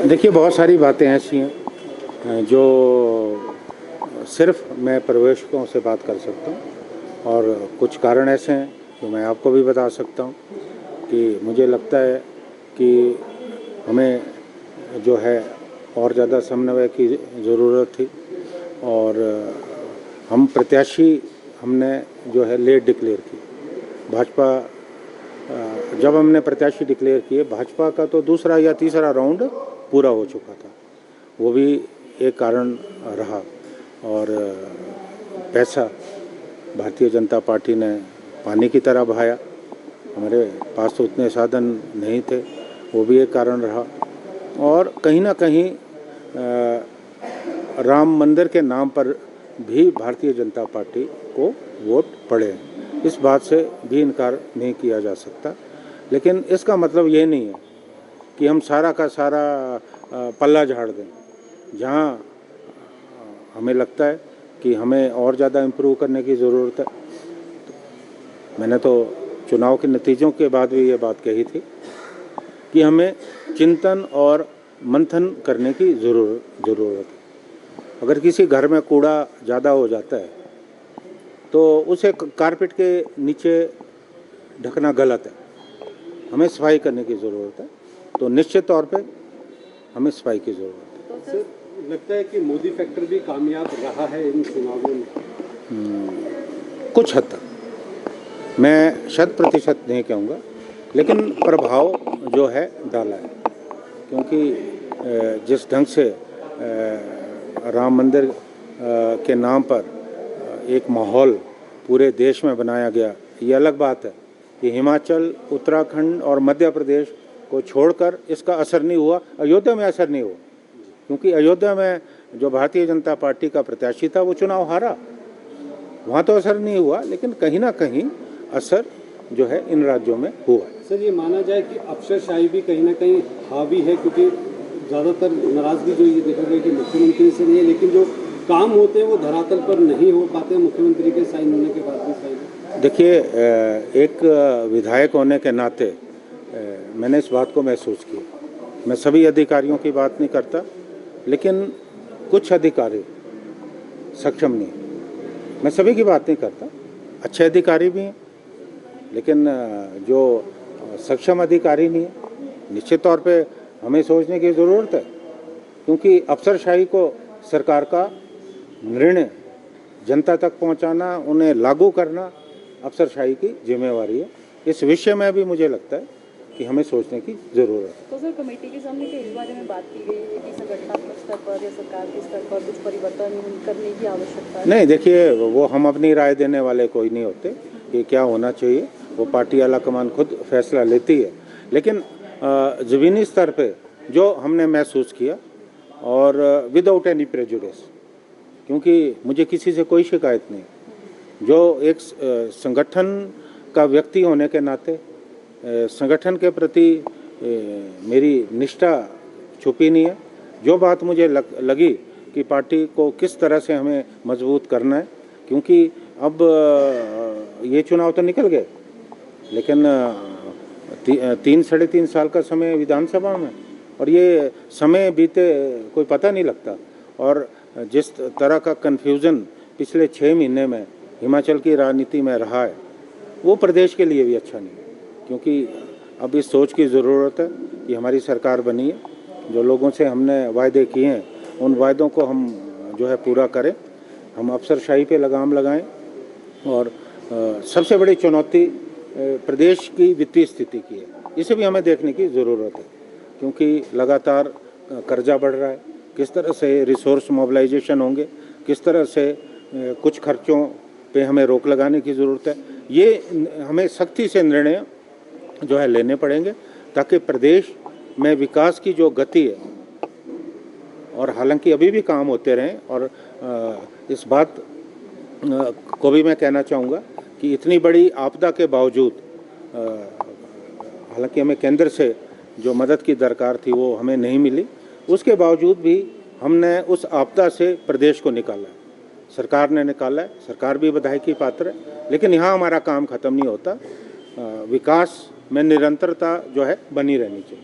देखिए, बहुत सारी बातें ऐसी हैं जो सिर्फ मैं पर्यवेक्षकों से बात कर सकता हूँ और कुछ कारण ऐसे हैं जो मैं आपको भी बता सकता हूँ कि मुझे लगता है कि हमें जो है और ज़्यादा समन्वय की ज़रूरत थी और हम प्रत्याशी हमने जो है लेट डिक्लेयर की। भाजपा जब हमने प्रत्याशी डिक्लेयर किए, भाजपा का तो दूसरा या तीसरा राउंड पूरा हो चुका था, वो भी एक कारण रहा। और पैसा भारतीय जनता पार्टी ने पानी की तरह बहाया, हमारे पास तो उतने साधन नहीं थे, वो भी एक कारण रहा। और कहीं ना कहीं राम मंदिर के नाम पर भी भारतीय जनता पार्टी को वोट पड़े, इस बात से भी इनकार नहीं किया जा सकता। लेकिन इसका मतलब ये नहीं है कि हम सारा का सारा पल्ला झाड़ दें। जहाँ हमें लगता है कि हमें और ज़्यादा इम्प्रूव करने की ज़रूरत है, मैंने तो चुनाव के नतीजों के बाद भी ये बात कही थी कि हमें चिंतन और मंथन करने की ज़रूरत है। अगर किसी घर में कूड़ा ज़्यादा हो जाता है तो उसे कारपेट के नीचे ढकना गलत है, हमें सफाई करने की ज़रूरत है। तो निश्चित तौर पे हमें सफाई की ज़रूरत है। सर, लगता है कि मोदी फैक्टर भी कामयाब रहा है इन चुनावों में? कुछ हद तक, मैं 100% नहीं कहूँगा, लेकिन प्रभाव जो है डाला है। क्योंकि जिस ढंग से राम मंदिर के नाम पर एक माहौल पूरे देश में बनाया गया, ये अलग बात है कि हिमाचल, उत्तराखंड और मध्य प्रदेश को छोड़कर इसका असर नहीं हुआ। अयोध्या में असर नहीं हुआ, क्योंकि अयोध्या में जो भारतीय जनता पार्टी का प्रत्याशी था वो चुनाव हारा, वहाँ तो असर नहीं हुआ, लेकिन कहीं ना कहीं असर जो है इन राज्यों में हुआ। सर, ये माना जाए कि अफसरशाही भी कहीं ना कहीं हावी है, क्योंकि ज़्यादातर नाराज़गी जो ये देखा गया कि मुख्यमंत्री से नहीं है, लेकिन जो काम होते हैं वो धरातल पर नहीं हो पाते मुख्यमंत्री के साइन होने के बाद भी। साइन देखिए, एक विधायक होने के नाते मैंने इस बात को महसूस किया। मैं सभी अधिकारियों की बात नहीं करता, लेकिन कुछ अधिकारी सक्षम नहीं, मैं सभी की बात नहीं करता, अच्छे अधिकारी भी हैं, लेकिन जो सक्षम अधिकारी नहीं है, निश्चित तौर पे हमें सोचने की ज़रूरत है। क्योंकि अफसरशाही को सरकार का निर्णय जनता तक पहुंचाना, उन्हें लागू करना अफसरशाही की जिम्मेवारी है। इस विषय में भी मुझे लगता है कि हमें सोचने की ज़रूरत है। तो सर, कमेटी के सामने इस बारे में बात की गई है कि संगठनात्मक स्तर पर या सरकार के स्तर पर कुछ परिवर्तन करने की आवश्यकता है? नहीं, देखिए, वो हम अपनी राय देने वाले कोई नहीं होते कि क्या होना चाहिए, वो पार्टी आलाकमान खुद फैसला लेती है। लेकिन ज़मीनी स्तर पे जो हमने महसूस किया, और विदाउट एनी प्रेजुडिस, क्योंकि मुझे किसी से कोई शिकायत नहीं, जो एक संगठन का व्यक्ति होने के नाते संगठन के प्रति मेरी निष्ठा छुपी नहीं है। जो बात मुझे लगी कि पार्टी को किस तरह से हमें मजबूत करना है, क्योंकि अब ये चुनाव तो निकल गए, लेकिन 3-3.5 साल का समय विधानसभा में, और ये समय बीते कोई पता नहीं लगता। और जिस तरह का कन्फ्यूज़न पिछले 6 महीने में हिमाचल की राजनीति में रहा है, वो प्रदेश के लिए भी अच्छा नहीं है। क्योंकि अब इस सोच की ज़रूरत है कि हमारी सरकार बनी है, जो लोगों से हमने वायदे किए हैं उन वायदों को हम जो है पूरा करें, हम अफसरशाही पे लगाम लगाएं। और सबसे बड़ी चुनौती प्रदेश की वित्तीय स्थिति की है, इसे भी हमें देखने की ज़रूरत है, क्योंकि लगातार कर्जा बढ़ रहा है। किस तरह से रिसोर्स मोबिलाइजेशन होंगे, किस तरह से कुछ खर्चों पे हमें रोक लगाने की ज़रूरत है, ये हमें सख्ती से निर्णय जो है लेने पड़ेंगे, ताकि प्रदेश में विकास की जो गति है, और हालांकि अभी भी काम होते रहें। और इस बात को भी मैं कहना चाहूँगा कि इतनी बड़ी आपदा के बावजूद, हालांकि हमें केंद्र से जो मदद की दरकार थी वो हमें नहीं मिली, उसके बावजूद भी हमने उस आपदा से प्रदेश को निकाला है, सरकार ने निकाला है, सरकार भी बधाई की पात्र है। लेकिन यहाँ हमारा काम ख़त्म नहीं होता, विकास में निरंतरता जो है बनी रहनी चाहिए।